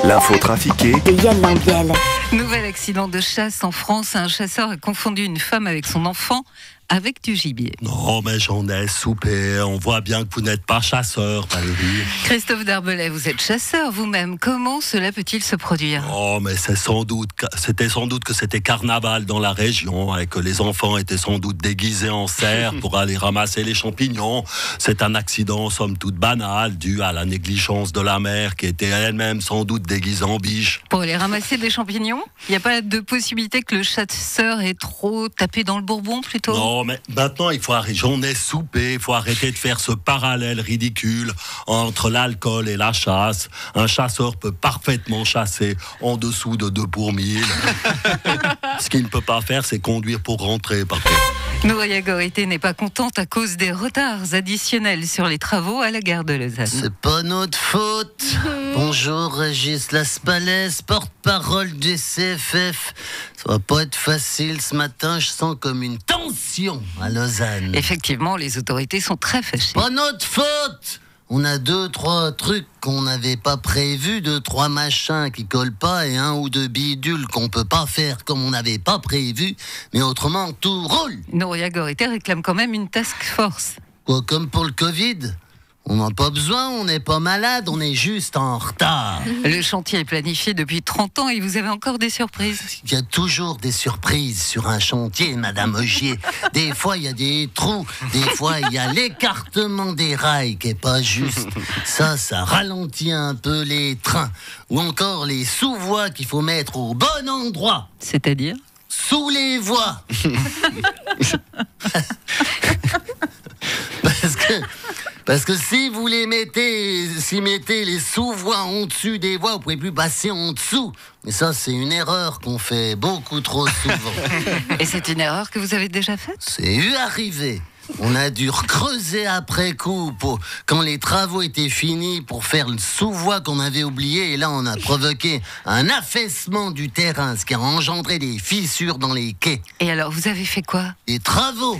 L'info trafiquée de Yann Lambiel. Nouvel accident de chasse en France. Un chasseur a confondu une femme avec son enfant avec du gibier. Non, mais j'en ai soupé. On voit bien que vous n'êtes pas chasseur, Valérie. Christophe Darbelay, vous êtes chasseur vous-même. Comment cela peut-il se produire ? Oh, mais c'était sans doute que c'était carnaval dans la région et que les enfants étaient sans doute déguisés en cerfs pour aller ramasser les champignons. C'est un accident somme toute banal dû à la négligence de la mère qui était elle-même sans doute déguisée en biche. Pour aller ramasser des champignons, il n'y a pas de possibilité que le chasseur ait trop tapé dans le bourbon plutôt ? Non, mais maintenant, il faut arrêter. J'en ai soupé. Il faut arrêter de faire ce parallèle ridicule entre l'alcool et la chasse. Un chasseur peut parfaitement chasser en dessous de 2 pour 1000. Ce qu'il ne peut pas faire, c'est conduire pour rentrer, par contre. Nouria Gorité n'est pas contente à cause des retards additionnels sur les travaux à la gare de Lausanne. C'est pas notre faute. Bonjour, Régis Laspalès, porte-parole du CFF. Ça va pas être facile ce matin, je sens comme une tension à Lausanne. Effectivement, les autorités sont très fâchées. Pas notre faute. On a 2-3 trucs qu'on n'avait pas prévus, 2-3 machins qui collent pas et 1 ou 2 bidules qu'on peut pas faire comme on n'avait pas prévu. Mais autrement, tout roule. Nouria Gorité réclame quand même une task force. Quoi, comme pour le Covid ? On n'a pas besoin, on n'est pas malade, on est juste en retard. Le chantier est planifié depuis 30 ans et vous avez encore des surprises. Il y a toujours des surprises sur un chantier, Madame Ogier. Des fois, il y a des trous. Des fois, il y a l'écartement des rails qui est pas juste. Ça ralentit un peu les trains. Ou encore les sous-voies qu'il faut mettre au bon endroit. C'est-à-dire ? Sous les voies. Parce que si vous mettez les sous-voies en dessus des voies, vous pouvez plus passer en dessous. Et ça, c'est une erreur qu'on fait beaucoup trop souvent. Et c'est une erreur que vous avez déjà faite ? C'est arrivé. On a dû recreuser après coup quand les travaux étaient finis pour faire le sous-voie qu'on avait oublié. Et là, on a provoqué un affaissement du terrain, ce qui a engendré des fissures dans les quais. Et alors, vous avez fait quoi ? Des travaux.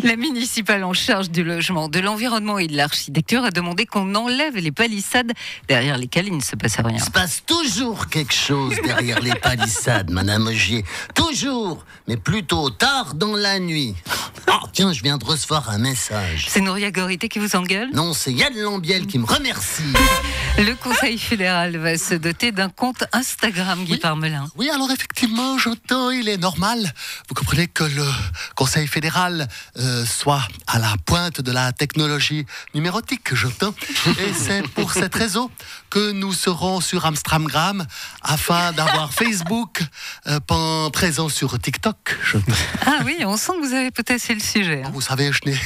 La municipale en charge du logement, de l'environnement et de l'architecture a demandé qu'on enlève les palissades derrière lesquelles il ne se passe rien. Il se passe toujours quelque chose derrière les palissades, Madame Ogier. Toujours, mais plutôt tard dans la nuit. Oh, tiens, je viens de recevoir un message. C'est Nouria Gorité qui vous engueule ? Non, c'est Yann Lambiel qui me remercie. Le Conseil fédéral va se doter d'un compte Instagram, Guy Parmelin. Oui, alors effectivement, j'entends, il est normal. Vous comprenez que le Conseil fédéral soit à la pointe de la technologie numérotique, j'entends. Et c'est pour cette raison que nous serons sur Amstramgram afin d'avoir Facebook présent sur TikTok, j'entends. Ah oui, on sent que vous avez potassé le sujet. Vous savez, je n'ai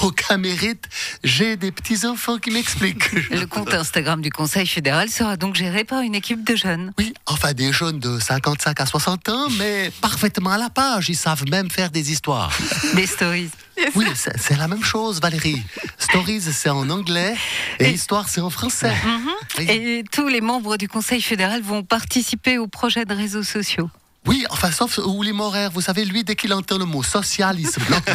aucun mérite. J'ai des petits-enfants qui m'expliquent. Le compte Instagram du Conseil fédéral sera donc géré par une équipe de jeunes. Oui, enfin des jeunes de 55 à 60 ans, mais parfaitement à la page. Ils savent même faire des histoires. Des stories. Oui, c'est la même chose, Valérie. Stories, c'est en anglais et histoire, c'est en français. Oui. Et tous les membres du Conseil fédéral vont participer au projet de réseaux sociaux. Oui, enfin, sauf Willy Morer, vous savez, lui, dès qu'il entend le mot social, il se bloque.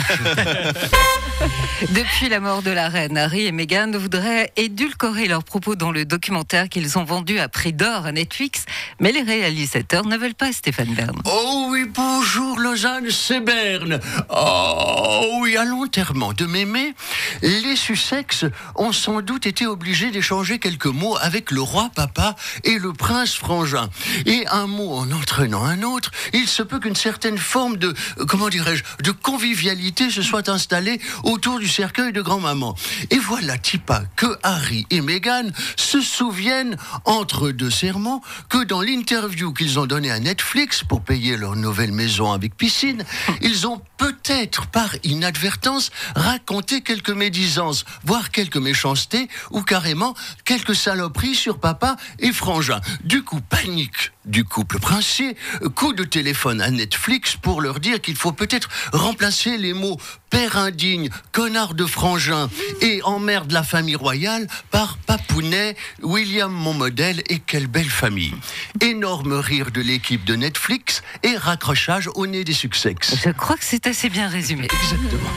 Depuis la mort de la reine, Harry et Meghan voudraient édulcorer leurs propos dans le documentaire qu'ils ont vendu à prix d'or à Netflix, mais les réalisateurs ne veulent pas, Stéphane Bern. Oh oui, bonjour Lausanne, c'est Berne. Oh oui, à l'enterrement de Mémé, les Sussex ont sans doute été obligés d'échanger quelques mots avec le roi papa et le prince frangin. Et un mot en entraînant un autre, il se peut qu'une certaine forme de, de convivialité se soit installée autour du cercueil de grand-maman. Et voilà, Tipa, que Harry et Meghan se souviennent, entre deux serments, que dans l'interview qu'ils ont donnée à Netflix pour payer leur nouvelle maison avec piscine, ils ont peut-être par inadvertance raconté quelques médisances, voire quelques méchancetés, ou carrément quelques saloperies sur papa et frangin. Du coup, panique du couple princier, coup de téléphone à Netflix pour leur dire qu'il faut peut-être remplacer les mots père indigne, connard de frangin et emmerde la famille royale par papounet, William mon modèle et quelle belle famille. Énorme rire de l'équipe de Netflix et raccrochage au nez des Sussex. Je crois que c'est assez bien résumé. Exactement.